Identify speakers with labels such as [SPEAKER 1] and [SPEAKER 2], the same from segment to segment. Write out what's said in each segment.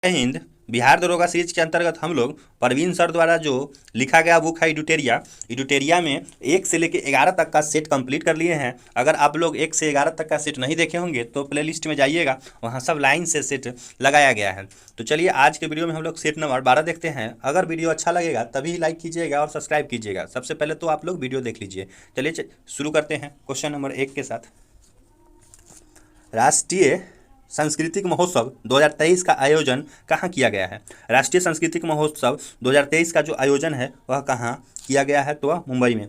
[SPEAKER 1] हिंद। बिहार दरोगा सीरीज के अंतर्गत हम लोग परवीन सर द्वारा जो लिखा गया बुक है इडुटेरिया में 1 से लेकर 11 तक का सेट कंप्लीट कर लिए हैं। अगर आप लोग 1 से 11 तक का सेट नहीं देखे होंगे तो प्लेलिस्ट में जाइएगा, वहाँ सब लाइन से सेट लगाया गया है। तो चलिए आज के वीडियो में हम लोग सेट नंबर 12 देखते हैं। अगर वीडियो अच्छा लगेगा तभी लाइक कीजिएगा और सब्सक्राइब कीजिएगा। सबसे पहले तो आप लोग वीडियो देख लीजिए। चलिए शुरू करते हैं क्वेश्चन नंबर 1 के साथ। राष्ट्रीय सांस्कृतिक महोत्सव 2023 का आयोजन कहाँ किया गया है? राष्ट्रीय सांस्कृतिक महोत्सव 2023 का जो आयोजन है वह कहाँ किया गया है? तो वह मुंबई में।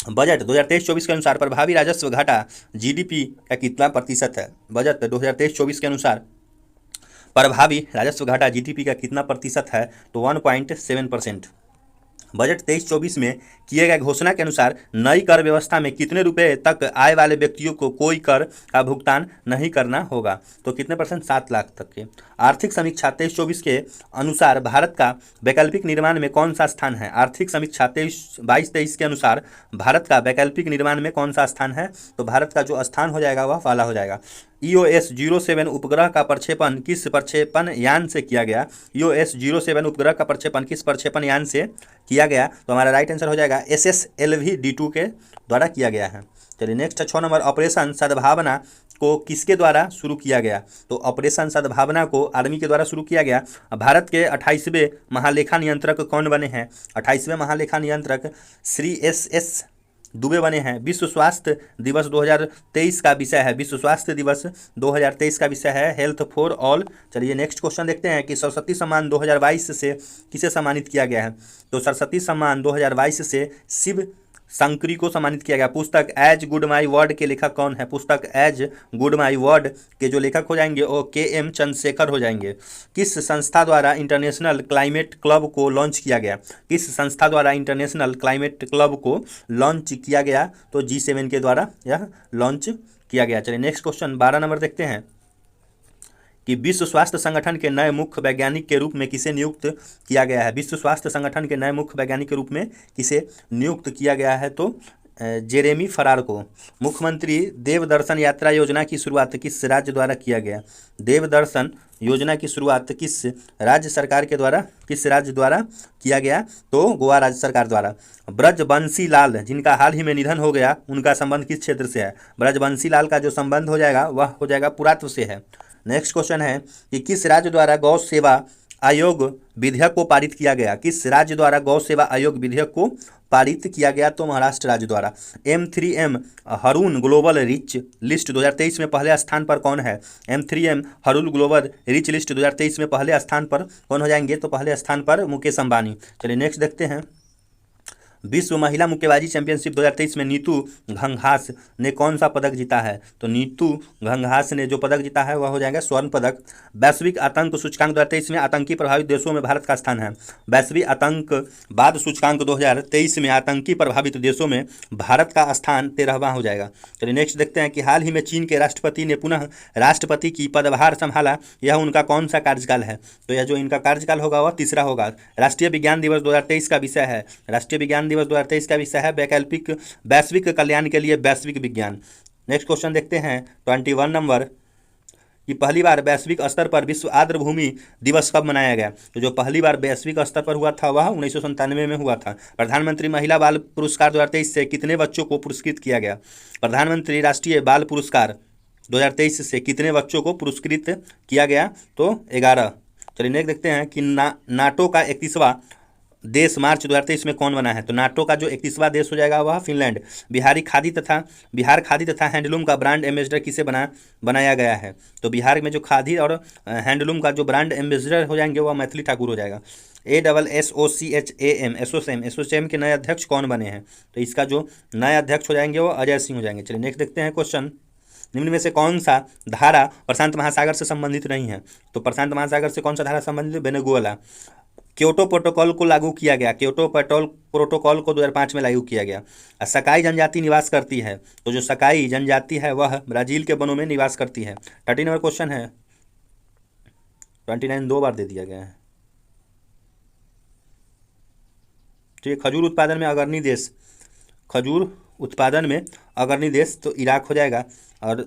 [SPEAKER 1] बजट 2023-24 के अनुसार प्रभावी राजस्व घाटा जीडीपी का कितना प्रतिशत है? बजट 2023-24 के अनुसार प्रभावी राजस्व घाटा जीडीपी का कितना प्रतिशत है? तो 1.7%। बजट 23-24 में किए गए घोषणा के अनुसार नई कर व्यवस्था में कितने रुपए तक आय वाले व्यक्तियों को कोई कर का भुगतान नहीं करना होगा? तो कितने %? 7 लाख तक के। आर्थिक समीक्षा 23-24 के अनुसार भारत का वैकल्पिक निर्माण में कौन सा स्थान है? आर्थिक समीक्षा 22-23 के अनुसार भारत का वैकल्पिक निर्माण में कौन सा स्थान है? तो भारत का जो स्थान हो जाएगा वह पहला हो जाएगा। EOS 07 उपग्रह का प्रक्षेपण किस प्रक्षेपण यान से किया गया? EOS 07 उपग्रह का प्रक्षेपण किस प्रक्षेपण यान से किया गया? तो हमारा राइट आंसर हो जाएगा SSLV-D2 के द्वारा किया गया है। चलिए नेक्स्ट 6 नंबर। ऑपरेशन सद्भावना को किसके द्वारा शुरू किया गया? तो ऑपरेशन सद्भावना को आर्मी के द्वारा शुरू किया गया। भारत के 28वें महालेखा नियंत्रक कौन बने हैं? 28वें महालेखा नियंत्रक श्री SS दुबे बने हैं। विश्व स्वास्थ्य दिवस 2023 का विषय है, विश्व स्वास्थ्य दिवस 2023 का विषय है हेल्थ फॉर ऑल। चलिए नेक्स्ट क्वेश्चन देखते हैं कि सरस्वती सम्मान 2022 से किसे सम्मानित किया गया है? तो सरस्वती सम्मान 2022 से शिव शंकरी को सम्मानित किया गया। पुस्तक एज गुड माई वर्ड के लेखक कौन है? पुस्तक एज गुड माई वर्ड के जो लेखक हो जाएंगे वो KM चंद्रशेखर हो जाएंगे। किस संस्था द्वारा इंटरनेशनल क्लाइमेट क्लब को लॉन्च किया गया? किस संस्था द्वारा इंटरनेशनल क्लाइमेट क्लब को लॉन्च किया गया? तो G7 के द्वारा यह लॉन्च किया गया। चलिए नेक्स्ट क्वेश्चन 12 नंबर देखते हैं कि विश्व स्वास्थ्य संगठन के नए मुख्य वैज्ञानिक के रूप में किसे नियुक्त किया गया है? विश्व स्वास्थ्य संगठन के नए मुख्य वैज्ञानिक के रूप में किसे नियुक्त किया गया है? तो जेरेमी फरार को। मुख्यमंत्री देवदर्शन यात्रा योजना की शुरुआत किस राज्य द्वारा किया गया? देवदर्शन योजना की शुरुआत किस राज्य सरकार के द्वारा, किस राज्य द्वारा किया गया? तो गोवा राज्य सरकार द्वारा। ब्रजबंशी लाल जिनका हाल ही में निधन हो गया, उनका संबंध किस क्षेत्र से है? ब्रजबंशी लाल का जो संबंध हो जाएगा वह हो जाएगा पुरातत्व से है। नेक्स्ट क्वेश्चन है कि किस राज्य द्वारा गौ सेवा आयोग विधेयक को पारित किया गया? किस राज्य द्वारा गौ सेवा आयोग विधेयक को पारित किया गया? तो महाराष्ट्र राज्य द्वारा। M3M रून ग्लोबल रिच लिस्ट 2023 में पहले स्थान पर कौन है? M3M रून ग्लोबल रिच लिस्ट 2023 में पहले स्थान पर कौन हो जाएंगे? तो पहले स्थान पर मुकेश अंबानी। चलिए नेक्स्ट देखते हैं। विश्व महिला मुक्केबाजी चैंपियनशिप 2023 में नीतू घंघास ने कौन सा पदक जीता है? तो नीतू घंघास ने जो पदक जीता है वह हो जाएगा स्वर्ण पदक। वैश्विक आतंक सूचकांक 2023 में आतंकी प्रभावित देशों में भारत का स्थान है। वैश्विक आतंकवाद सूचकांक 2023 में आतंकी प्रभावित देशों में भारत का स्थान 13वां हो जाएगा। चलिए नेक्स्ट देखते हैं कि हाल ही में चीन के राष्ट्रपति ने पुनः राष्ट्रपति की पदभार संभाला, यह उनका कौन सा कार्यकाल है? तो यह जो इनका कार्यकाल होगा वह तीसरा होगा। राष्ट्रीय विज्ञान दिवस 2023 का विषय है, राष्ट्रीय विज्ञान दिवस 2023 का विषय है वैश्विक कल्याण के लिए वैश्विक विज्ञान। नेक्स्ट क्वेश्चन देखते हैं 21 नंबर कि पहली बार वैश्विक स्तर पर विश्व आर्द्र भूमि दिवस कब मनाया गया? तो जो पहली बार वैश्विक स्तर पर हुआ था वह 1997 में हुआ था। प्रधानमंत्री महिला बाल पुरस्कार 2023 से कितने बच्चों को पुरस्कृत किया गया? प्रधानमंत्री राष्ट्रीय बाल पुरस्कार 2023 से कितने बच्चों को पुरस्कृत किया गया? तो 11। चलिए नेक्स्ट देखते हैं कि नाटो का 31वां देश मार्च 2023 में कौन बना है? तो नाटो का जो 31वां देश हो जाएगा वह फिनलैंड। बिहार खादी तथा हैंडलूम का ब्रांड एम्बेसडर किसे बनाया गया है? तो बिहार में जो खादी और हैंडलूम का जो ब्रांड एम्बेसडर हो जाएंगे वह मैथिली ठाकुर हो जाएगा। एसोचैम के नए अध्यक्ष कौन बने हैं? तो इसका जो नए अध्यक्ष हो जाएंगे वो अजय सिंह हो जाएंगे। चलिए नेक्स्ट देखते हैं क्वेश्चन। निम्न में से कौन सा धारा प्रशांत महासागर से संबंधित नहीं है? तो प्रशांत महासागर से कौन सा धारा संबंधित? वेनेजुएला। क्योटो प्रोटोकॉल को लागू किया गया, क्योटो प्रोटोकॉल को 2005 में लागू किया गया। सकाई जनजाति निवास करती है, तो जो सकाई जनजाति है वह ब्राजील के वनों में निवास करती है। 30 नंबर क्वेश्चन है, 29 2 बार दे दिया गया है। तो खजूर उत्पादन में अग्रणी देश, खजूर उत्पादन में अग्रणी देश तो इराक हो जाएगा। और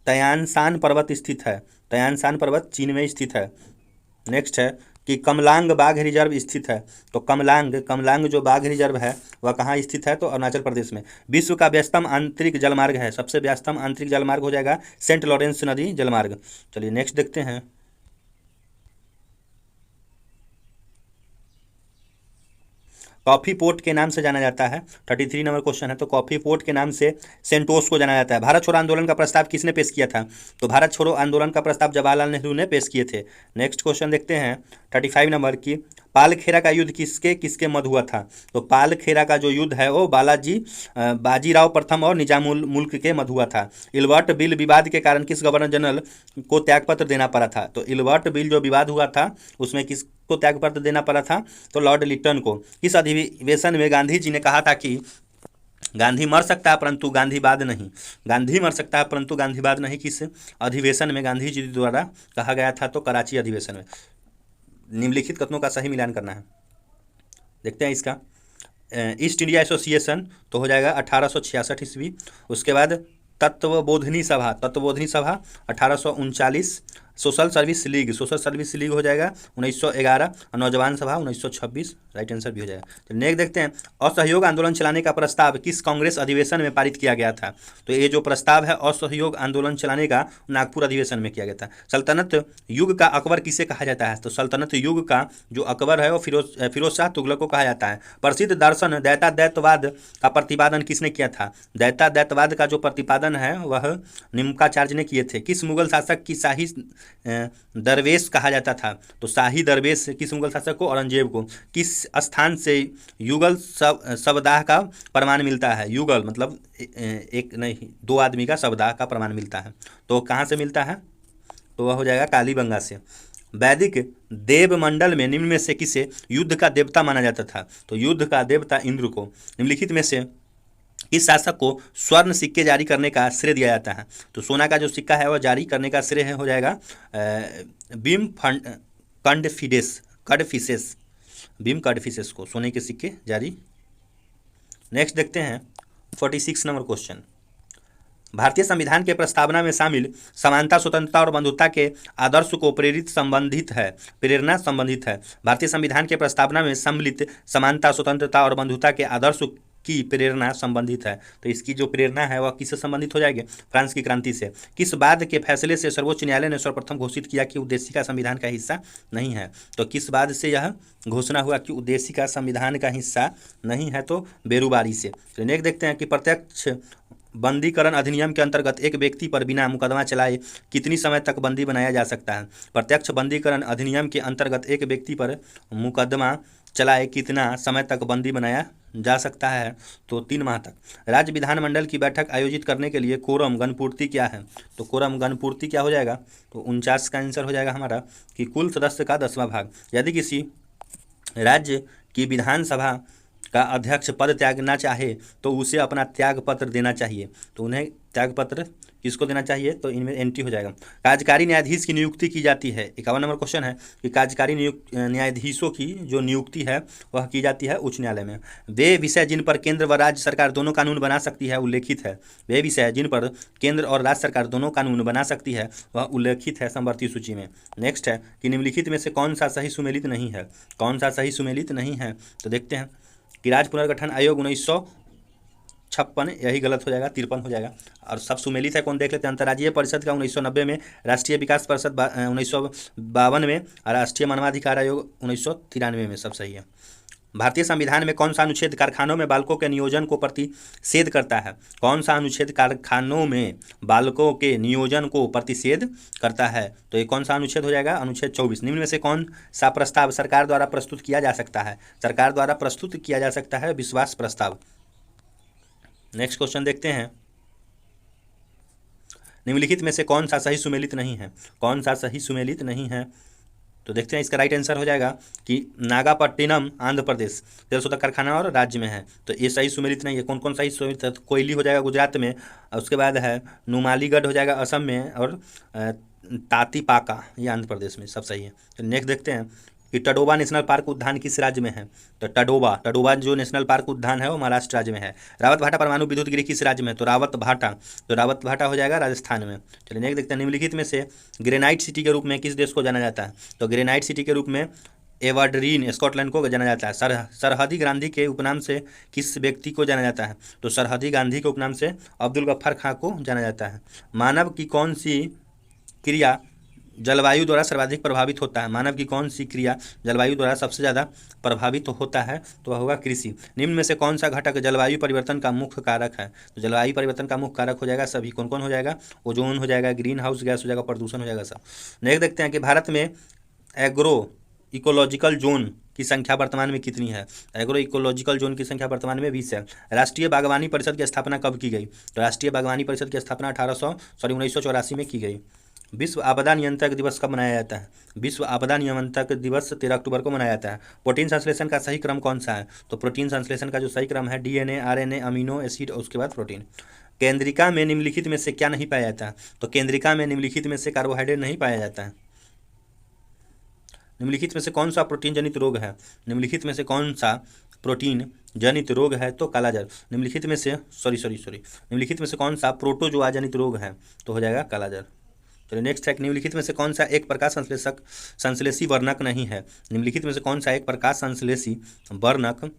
[SPEAKER 1] तयानशान पर्वत स्थित है, तयानशान पर्वत चीन में स्थित है। नेक्स्ट है कि कमलांग बाघ रिजर्व स्थित है। तो कमलांग जो बाघ रिजर्व है वह कहाँ स्थित है? तो अरुणाचल प्रदेश में। विश्व का व्यस्तम आंतरिक जलमार्ग है, सबसे व्यस्तम आंतरिक जलमार्ग हो जाएगा सेंट लॉरेंस नदी जलमार्ग। चलिए नेक्स्ट देखते हैं। कॉफी पोर्ट के नाम से जाना जाता है, 33 नंबर क्वेश्चन है। तो कॉफी पोर्ट के नाम से सेंटोस को जाना जाता है। भारत छोड़ो आंदोलन का प्रस्ताव किसने पेश किया था? तो भारत छोड़ो आंदोलन का प्रस्ताव जवाहरलाल नेहरू ने पेश किए थे। नेक्स्ट क्वेश्चन देखते हैं 35 नंबर की, पालखेरा का युद्ध किसके किसके मध्य हुआ था? तो पालखेरा का जो युद्ध है वो बाजीराव प्रथम और निजामुल मुल्क के मध्य हुआ था। इल्बर्ट बिल विवाद के कारण किस गवर्नर जनरल को त्यागपत्र देना पड़ा था? तो इल्बर्ट बिल जो विवाद हुआ था उसमें किसको त्यागपत्र देना पड़ा था? तो लॉर्ड लिटन को। किस अधिवेशन में गांधी जी ने कहा था कि गांधी मर सकता है परंतु गांधीवाद नहीं, गांधी मर सकता है परंतु गांधीवाद नहीं? किस अधिवेशन में गांधी जी द्वारा कहा गया था? तो कराची अधिवेशन में। निम्नलिखित कथनों का सही मिलान करना है। देखते हैं इसका। ईस्ट इंडिया एसोसिएशन तो हो जाएगा 1866 ईस्वी। उसके बाद तत्वबोधिनी सभा 1839। सोशल सर्विस लीग हो जाएगा 1911। और नौजवान सभा 1926 राइट आंसर भी हो जाएगा। तो नेक्स्ट देखते हैं, असहयोग आंदोलन चलाने का प्रस्ताव किस कांग्रेस अधिवेशन में पारित किया गया था? तो ये जो प्रस्ताव है असहयोग आंदोलन चलाने का नागपुर अधिवेशन में किया गया था। सल्तनत युग का अकबर किसे कहा जाता है? तो सल्तनत युग का जो अकबर है वो फिरोज शाह तुगलक को कहा जाता है। प्रसिद्ध दर्शन दैताद्वैतवाद का प्रतिपादन किसने किया था? दैताद्वैतवाद का जो प्रतिपादन है वह निम्काचार्य ने किए थे। किस मुगल शासक की शाही दरवेश कहा जाता था? तो शाही दरवेश किस मुगल शासक को? औरंगजेब को। किस स्थान से युगल शब्दाह का प्रमाण मिलता है? युगल मतलब एक नहीं दो आदमी का शब्दाह का प्रमाण मिलता है। तो कहाँ से मिलता है? तो वह हो जाएगा कालीबंगा से। वैदिक देवमंडल में निम्न में से किसे युद्ध का देवता माना जाता था? तो युद्ध का देवता इंद्र को। निम्नलिखित में से इस शासक को स्वर्ण सिक्के जारी करने का श्रेय दिया जाता है? तो सोना का जो सिक्का है वह जारी करने का श्रेय हो जाएगा भीम कडफिसेस को सोने के सिक्के जारी। नेक्स्ट देखते हैं 46 नंबर क्वेश्चन। भारतीय संविधान के प्रस्तावना में शामिल समानता, स्वतंत्रता और बंधुता के आदर्श को प्रेरणा संबंधित है। भारतीय संविधान के प्रस्तावना में सम्मिलित समानता, स्वतंत्रता और बंधुता के आदर्श की प्रेरणा संबंधित है। तो इसकी जो प्रेरणा है वह किससे संबंधित हो जाएगी? फ्रांस की क्रांति से। किस बाद के फैसले से सर्वोच्च न्यायालय ने सर्वप्रथम घोषित किया कि उद्देशिका संविधान का हिस्सा नहीं है? तो किस बाद से यह घोषणा हुआ कि उद्देशिका संविधान का हिस्सा नहीं है? तो बेरुबारी से। तो नेक्स्ट देखते हैं कि प्रत्यक्ष बंदीकरण अधिनियम के अंतर्गत एक व्यक्ति पर बिना मुकदमा चलाए कितनी समय तक बंदी बनाया जा सकता है? प्रत्यक्ष बंदीकरण अधिनियम के अंतर्गत एक व्यक्ति पर मुकदमा चलाए कितना समय तक बंदी बनाया जा सकता है? तो 3 माह तक। राज्य विधानमंडल की बैठक आयोजित करने के लिए कोरम गणपूर्ति क्या है? तो कोरम गणपूर्ति क्या हो जाएगा? तो 49 का आंसर हो जाएगा हमारा कि कुल सदस्य का 10वां भाग। यदि किसी राज्य की विधानसभा का अध्यक्ष पद त्यागना चाहे तो उसे अपना त्याग पत्र देना चाहिए। तो उन्हें त्याग पत्र किसको देना चाहिए? तो इनमें एंट्री हो जाएगा। कार्यकारी न्यायाधीश की नियुक्ति की जाती है। 51 नंबर क्वेश्चन है कि कार्यकारी न्यायाधीशों की जो नियुक्ति है वह की जाती है उच्च न्यायालय में। वे विषय जिन पर केंद्र व राज्य सरकार दोनों कानून बना सकती है उल्लेखित है। वे विषय जिन पर केंद्र और राज्य सरकार दोनों कानून बना सकती है वह उल्लेखित है समवर्ती सूची में। नेक्स्ट है कि निम्नलिखित में से कौन सा सही सुमेलित नहीं है? कौन सा सही सुमेलित नहीं है? तो देखते हैं कि राज्य पुनर्गठन आयोग 1956 यही गलत हो जाएगा, 53 हो जाएगा। और सब सुमेलित है कौन देख लेते हैं। अंतर्राज्यीय परिषद का 1990 में, राष्ट्रीय विकास परिषद 1952 में और राष्ट्रीय मानवाधिकार आयोग 1993 में सब सही है। भारतीय संविधान में कौन सा अनुच्छेद कारखानों में बालकों के नियोजन को प्रतिषेध करता है? कौन सा अनुच्छेद कारखानों में बालकों के नियोजन को प्रतिषेध करता है? तो ये कौन सा अनुच्छेद हो जाएगा? अनुच्छेद 24। निम्न में से कौन सा प्रस्ताव सरकार द्वारा प्रस्तुत किया जा सकता है? सरकार द्वारा प्रस्तुत किया जा सकता है विश्वास प्रस्ताव। नेक्स्ट क्वेश्चन देखते हैं, निम्नलिखित में से कौन सा सही सुमेलित नहीं है? कौन सा सही सुमेलित नहीं है? तो देखते हैं इसका राइट आंसर हो जाएगा कि नागापट्टिनम आंध्र प्रदेश तेल शोधक कारखाना और राज्य में है। तो ये सही सुमेलित नहीं है। कौन कौन सही सुमेलित है? कोयली हो जाएगा गुजरात में, उसके बाद है नुमालीगढ़ हो जाएगा असम में, और तातीपाका ये आंध्र प्रदेश में सब सही है। तो नेक्स्ट देखते हैं कि टडोबा नेशनल पार्क उद्यान किस राज्य में है? तो टडोबा जो नेशनल पार्क उद्यान है वो महाराष्ट्र राज्य में है। रावत भाटा परमाणु विद्युत गृह किस राज्य में? तो रावत भाटा हो जाएगा राजस्थान में। चलिए नेक्स्ट देखते हैं, निम्नलिखित में से ग्रेनाइट सिटी के रूप में किस देश को जाना जाता है? तो ग्रेनाइट सिटी के रूप में एबरडीन स्कॉटलैंड को जाना जाता है। सरहदी गांधी के उपनाम से किस व्यक्ति को जाना जाता है? तो सरहदी गांधी के उपनाम से अब्दुल गफ्फार खां को जाना जाता है। मानव की कौन सी क्रिया जलवायु द्वारा सर्वाधिक प्रभावित होता है? मानव की कौन सी क्रिया जलवायु द्वारा सबसे ज़्यादा प्रभावित होता है? तो वह होगा कृषि। निम्न में से कौन सा घटक जलवायु परिवर्तन का मुख्य कारक है? तो जलवायु परिवर्तन का मुख्य कारक हो जाएगा सभी, कौन कौन हो जाएगा? ओजोन हो जाएगा, ग्रीन हाउस गैस हो जाएगा, प्रदूषण हो जाएगा सब। नेक्स्ट देखते हैं कि भारत में एग्रो इकोलॉजिकल जोन की संख्या वर्तमान में कितनी है? एग्रो इकोलॉजिकल जोन की संख्या वर्तमान में 20 है। राष्ट्रीय बागवानी परिषद की स्थापना कब की गई? तो राष्ट्रीय बागवानी परिषद की स्थापना 1984 में की गई। विश्व आपदा नियंत्रक दिवस कब मनाया जाता है? विश्व आपदा नियंत्रक दिवस 13 अक्टूबर को मनाया जाता है। प्रोटीन संश्लेषण का सही क्रम कौन सा है? तो प्रोटीन संश्लेषण का जो सही क्रम है डीएनए, आरएनए, अमीनो एसिड और उसके बाद प्रोटीन। केंद्रिका में निम्नलिखित में से क्या नहीं पाया जाता है? तो केंद्रिका में निम्नलिखित में से कार्बोहाइड्रेट नहीं पाया जाता है। निम्नलिखित में से कौन सा प्रोटीन जनित रोग है? निम्नलिखित में से कौन सा प्रोटीन जनित रोग है? तो कालाजार। निम्नलिखित में से निम्नलिखित में से कौन सा प्रोटोजोआ जनित रोग है? तो हो जाएगा कालाजार। चलिए नेक्स्ट है, निम्नलिखित में से कौन सा एक प्रकाश संश्लेषी वर्णक नहीं है? निम्नलिखित में से कौन सा एक प्रकाश संश्लेषी वर्णक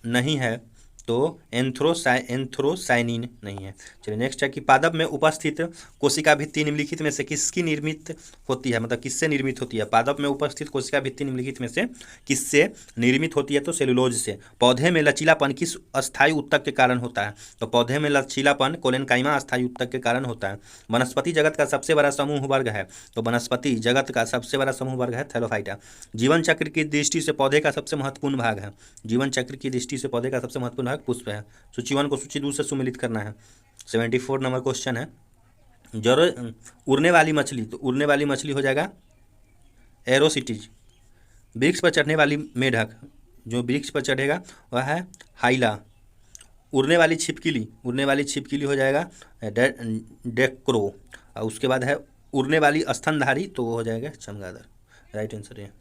[SPEAKER 1] नहीं है? तो एंथ्रोसाइनिन नहीं है। चलिए नेक्स्ट है कि पादप में उपस्थित कोशिका भित्ति निम्नलिखित में से किसकी निर्मित होती है? मतलब किससे निर्मित होती है? पादप में उपस्थित कोशिका भित्ति निम्नलिखित में से किससे निर्मित होती है? तो सेलुलोज से। पौधे में लचीलापन किस अस्थायी उत्तक के कारण होता है? तो पौधे में लचीलापन कोलेनकाइमा अस्थायी उत्तक के कारण होता है। वनस्पति जगत का सबसे बड़ा समूह वर्ग है? तो वनस्पति जगत का सबसे बड़ा समूह वर्ग है थैलोफाइटा। जीवन चक्र की दृष्टि से पौधे का सबसे महत्वपूर्ण भाग है? जीवन चक्र की दृष्टि से पौधे का सबसे महत्वपूर्ण भाग पुष्प है। सूची 1 को सूची 2 से सुमेलित करना है। 74 नंबर क्वेश्चन है। उड़ने वाली मछली, तो उड़ने वाली मछली हो जाएगा एरोसिटीज। वृक्ष पर चढ़ने वाली मेढक, जो वृक्ष पर चढ़ेगा वह है हाइला। उड़ने वाली छिपकली हो जाएगा डेक्रो। और उसके बाद है उड़ने वाली स्तनधारी, तो वो हो जाएगा चमगादड़। राइट आंसर है।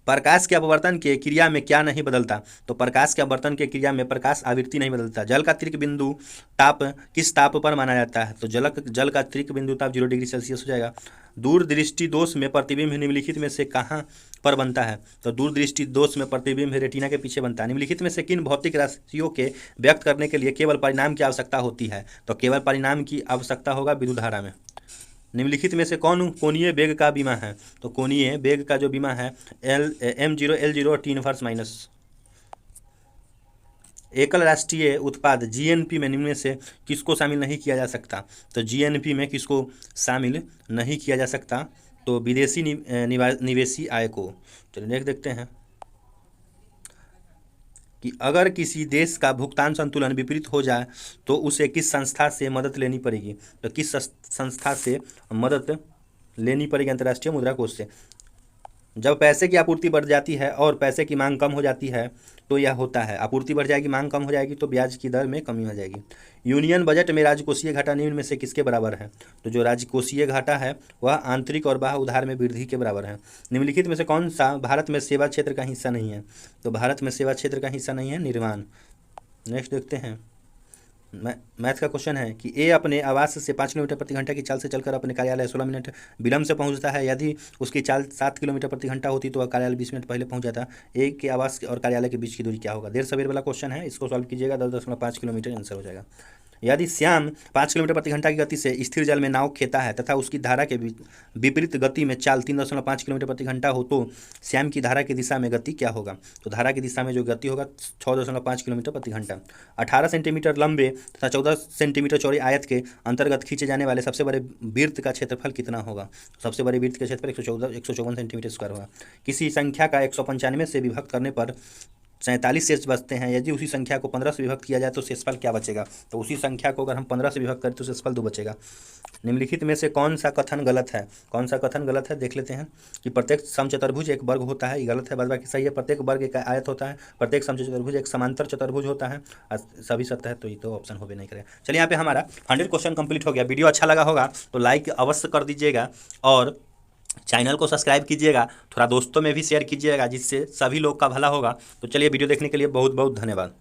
[SPEAKER 1] प्रकाश के अपवर्तन के क्रिया में क्या नहीं बदलता? तो प्रकाश के अपवर्तन के क्रिया में प्रकाश आवृत्ति नहीं बदलता। जल का तीर्क बिंदु ताप किस ताप पर माना जाता है? तो जल का तीर्क बिंदु ताप 0 डिग्री सेल्सियस हो जाएगा। दूरदृष्टि दोष में प्रतिबिंब निम्नलिखित में से कहाँ पर बनता है? तो दूरदृष्टि दोष में प्रतिबिंब रेटिना के पीछे बनता है। निम्नलिखित में से किन भौतिक राशियों के व्यक्त करने के लिए केवल परिणाम की आवश्यकता होती है? तो केवल परिणाम की आवश्यकता होगा विद्युत धारा में। निम्नलिखित में से कौन कोणीय वेग का बीमा है? तो कोणीय वेग का जो बीमा है M0 L0 और T−. एकल राष्ट्रीय उत्पाद जीएनपी में निम्न में से किसको शामिल नहीं किया जा सकता? तो जीएनपी में किसको शामिल नहीं किया जा सकता? तो विदेशी निवेशी आय को। चलिए नेक्स्ट देखते हैं कि अगर किसी देश का भुगतान संतुलन विपरीत हो जाए तो उसे किस संस्था से मदद लेनी पड़ेगी? तो किस संस्था से मदद लेनी पड़ेगी? अंतर्राष्ट्रीय मुद्रा कोष से। जब पैसे की आपूर्ति बढ़ जाती है और पैसे की मांग कम हो जाती है तो यह होता है। आपूर्ति बढ़ जाएगी, मांग कम हो जाएगी तो ब्याज की दर में कमी हो जाएगी। यूनियन बजट में राजकोषीय घाटा निम्न में से किसके बराबर है? तो जो राजकोषीय घाटा है वह आंतरिक और बाह्य उधार में वृद्धि के बराबर है। निम्नलिखित में से कौन सा भारत में सेवा क्षेत्र का हिस्सा नहीं है? तो भारत में सेवा क्षेत्र का हिस्सा नहीं है निर्माण। नेक्स्ट देखते हैं, मैथ का क्वेश्चन है कि ए अपने आवास से 5 किलोमीटर प्रति घंटा की चाल से चलकर अपने कार्यालय 16 मिनट विलंब से पहुंचता है। यदि उसकी चाल 7 किलोमीटर प्रति घंटा होती तो वह कार्यालय 20 मिनट पहले पहुंच जाता। ए के आवास और कार्यालय के बीच की दूरी क्या होगा? देर सवेर वाला क्वेश्चन है, इसको सॉल्व कीजिएगा। 10.5 किलोमीटर आंसर हो जाएगा। यदि श्याम 5 किलोमीटर प्रति घंटा की गति से स्थिर जल में नाव खेता है तथा उसकी धारा के विपरीत गति में चाल 3.5 किलोमीटर प्रति घंटा हो तो श्याम की धारा की दिशा में गति क्या होगा? तो धारा की दिशा में जो गति होगा 6.5 किलोमीटर प्रति घंटा। 18 सेंटीमीटर लंबे तथा 14 सेंटीमीटर चौड़े आयत के अंतर्गत खींचे जाने वाले सबसे बड़े वृत्त का क्षेत्रफल कितना होगा? सबसे बड़े वृत्त का क्षेत्रफल 154 सेंटीमीटर स्क्वायर होगा। किसी संख्या का 195 से विभक्त करने पर 47 शेष बचते हैं। यदि उसी संख्या को 15 से विभक्त किया जाए तो शेषफल क्या बचेगा? तो उसी संख्या को अगर हम 15 से विभक्त करें तो शेषफल 2 बचेगा। निम्नलिखित में से कौन सा कथन गलत है? कौन सा कथन गलत है देख लेते हैं कि प्रत्येक समचतुर्भुज एक वर्ग होता है, ये गलत है। बाकी सही है, प्रत्येक वर्ग एक आयत होता है, प्रत्येक समचतुर्भुज एक समांतर चतुर्भुज होता है, सभी सत्य है, तो ये तो ऑप्शन हो भी नहीं करेगा। चलिए यहाँ पे हमारा 100 क्वेश्चन कंप्लीट हो गया। वीडियो अच्छा लगा होगा तो लाइक अवश्य कर दीजिएगा और चैनल को सब्सक्राइब कीजिएगा, थोड़ा दोस्तों में भी शेयर कीजिएगा जिससे सभी लोग का भला होगा। तो चलिए, वीडियो देखने के लिए बहुत बहुत धन्यवाद।